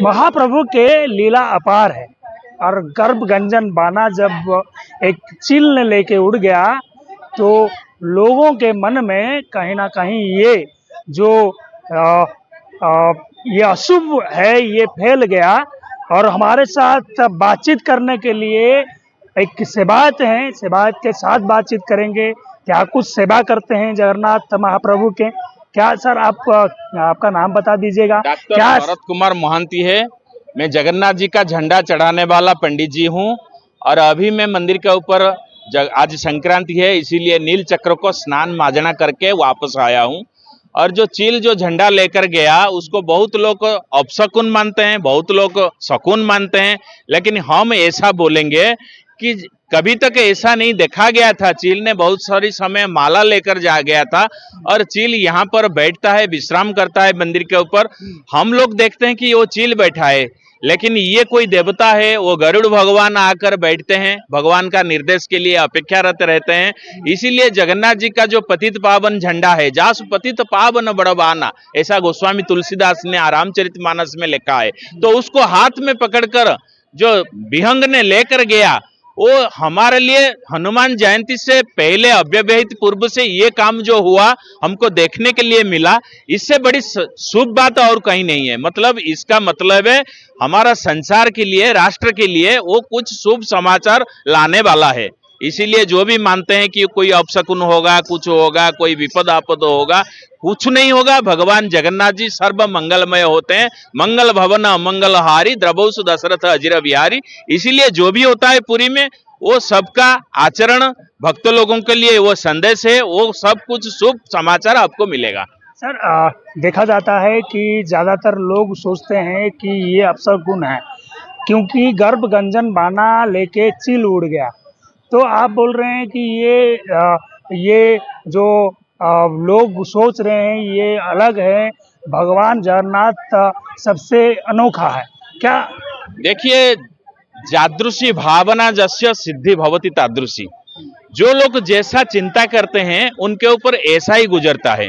महाप्रभु के लीला अपार है। और गर्भगंजन बाना जब एक चील ने लेके उड़ गया तो लोगों के मन में कहीं ना कहीं ये जो ये अशुभ है ये फैल गया। और हमारे साथ बातचीत करने के लिए एक सेवायत हैं, सेवायत के साथ बातचीत करेंगे। क्या कुछ सेवा करते हैं जगन्नाथ महाप्रभु के? क्या सर आप आपका नाम बता दीजिएगा? डॉक्टर क्या भरत कुमार मोहंती है। मैं जगन्नाथ जी का झंडा चढ़ाने वाला पंडित जी हूँ। और अभी मैं मंदिर के ऊपर आज संक्रांति है इसीलिए नील चक्र को स्नान माजना करके वापस आया हूँ। और जो चील जो झंडा लेकर गया उसको बहुत लोग अपशकुन मानते हैं, बहुत लोग शकुन मानते हैं, लेकिन हम ऐसा बोलेंगे कि कभी तक ऐसा नहीं देखा गया था। चील ने बहुत सारी समय माला लेकर जा गया था और चील यहाँ पर बैठता है, विश्राम करता है मंदिर के ऊपर। हम लोग देखते हैं कि वो चील बैठा है, लेकिन ये कोई देवता है। वो गरुड़ भगवान आकर बैठते हैं, भगवान का निर्देश के लिए अपेक्षारत रहते हैं। इसीलिए जगन्नाथ जी का जो पतित पावन झंडा है, जास पतित पावन बड़बाना, ऐसा गोस्वामी तुलसीदास ने रामचरितमानस में लिखा है। तो उसको हाथ में पकड़कर जो विहंग ने लेकर गया, वो हमारे लिए हनुमान जयंती से पहले अव्यवहित पूर्व से ये काम जो हुआ हमको देखने के लिए मिला। इससे बड़ी शुभ बात और कहीं नहीं है। मतलब इसका मतलब है हमारा संसार के लिए, राष्ट्र के लिए वो कुछ शुभ समाचार लाने वाला है। इसीलिए जो भी मानते हैं कि कोई अपशकुन होगा, कुछ होगा, कोई विपद आपद होगा, कुछ नहीं होगा। भगवान जगन्नाथ जी सर्व मंगलमय होते हैं। मंगल भवन अमंगल हारी, द्रवसु दशरथ अजिर बिहारी। इसीलिए जो भी होता है पुरी में वो सबका आचरण भक्त लोगों के लिए वो संदेश है, वो सब कुछ शुभ समाचार आपको मिलेगा। सर देखा जाता है कि ज्यादातर लोग सोचते हैं कि ये अपशकुन है क्योंकि गर्भगंजन बाना लेके चील उड़ गया। तो आप बोल रहे हैं कि ये जो लोग सोच रहे हैं ये अलग है, भगवान जगन्नाथ सबसे अनोखा है क्या? देखिए, जादृशी भावना जस्य सिद्धि भवति तादृशी। जो लोग जैसा चिंता करते हैं उनके ऊपर ऐसा ही गुजरता है।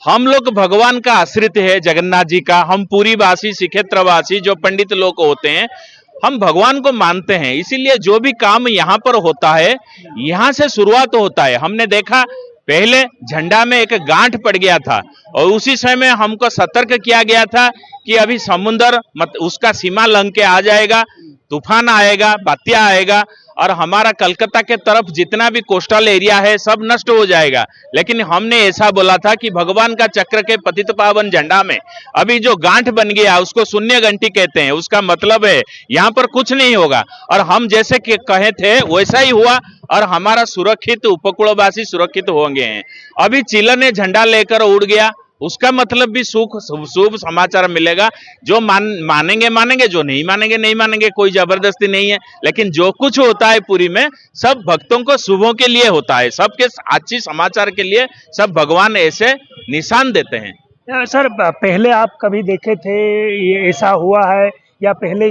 हम लोग भगवान का आश्रित है, जगन्नाथ जी का। हम पुरी वासी, श्रीक्षेत्रवासी जो पंडित लोग होते हैं, हम भगवान को मानते हैं। इसीलिए जो भी काम यहाँ पर होता है, यहाँ से शुरुआत होता है। हमने देखा पहले झंडा में एक गांठ पड़ गया था और उसी समय हमको सतर्क किया गया था कि अभी समुद्र उसका सीमा लंघ के आ जाएगा, तूफान आएगा, बात्या आएगा और हमारा कलकत्ता के तरफ जितना भी कोस्टल एरिया है सब नष्ट हो जाएगा। लेकिन हमने ऐसा बोला था कि भगवान का चक्र के पतित पावन झंडा में अभी जो गांठ बन गया उसको शून्य घंटी कहते हैं। उसका मतलब है यहाँ पर कुछ नहीं होगा। और हम जैसे कि कहे थे वैसा ही हुआ और हमारा सुरक्षित उपकूलवासी सुरक्षित होंगे हैं। अभी चिल ने झंडा लेकर उड़ गया, उसका मतलब भी शुभ समाचार मिलेगा। जो मानेंगे मानेंगे, जो नहीं मानेंगे नहीं मानेंगे, कोई जबरदस्ती नहीं है। लेकिन जो कुछ होता है पूरी में सब भक्तों को शुभों के लिए होता है, सबके अच्छी समाचार के लिए सब भगवान ऐसे निशान देते हैं। सर पहले आप कभी देखे थे ये ऐसा हुआ है या पहले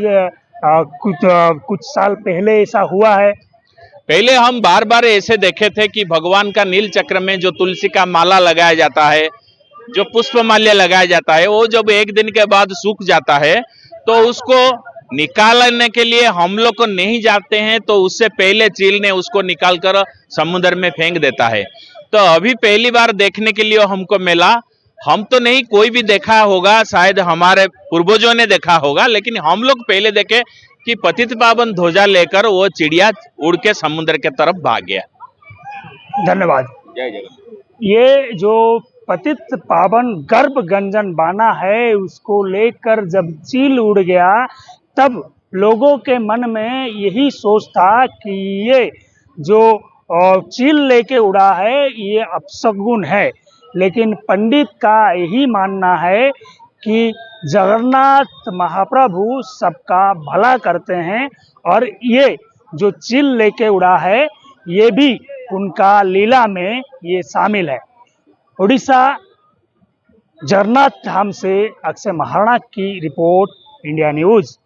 कुछ साल पहले ऐसा हुआ है? पहले हम बार बार ऐसे देखे थे कि भगवान का नील चक्र में जो तुलसी का माला लगाया जाता है, जो पुष्प माल्य लगाया जाता है, वो जब एक दिन के बाद सूख जाता है तो उसको निकालने के लिए हम लोग को नहीं जाते हैं, तो उससे पहले चील ने उसको निकालकर समुद्र में फेंक देता है। तो अभी पहली बार देखने के लिए हमको मिला। हम तो नहीं, कोई भी देखा होगा, शायद हमारे पूर्वजों ने देखा होगा, लेकिन हम लोग पहले देखे कि पतित पावन ध्वजा लेकर वो चिड़िया उड़ के समुद्र के तरफ भाग गया। धन्यवाद। जय जगन्नाथ। ये जो पतित पावन गर्भगंजन बाना है उसको लेकर जब चील उड़ गया तब लोगों के मन में यही सोच था कि ये जो चील लेके उड़ा है ये अपशगुन है। लेकिन पंडित का यही मानना है कि जगन्नाथ महाप्रभु सबका भला करते हैं और ये जो चील लेके उड़ा है ये भी उनका लीला में ये शामिल है। उड़ीसा जगन्नाथ धाम से अक्षय महाराणा की रिपोर्ट, इंडिया न्यूज़।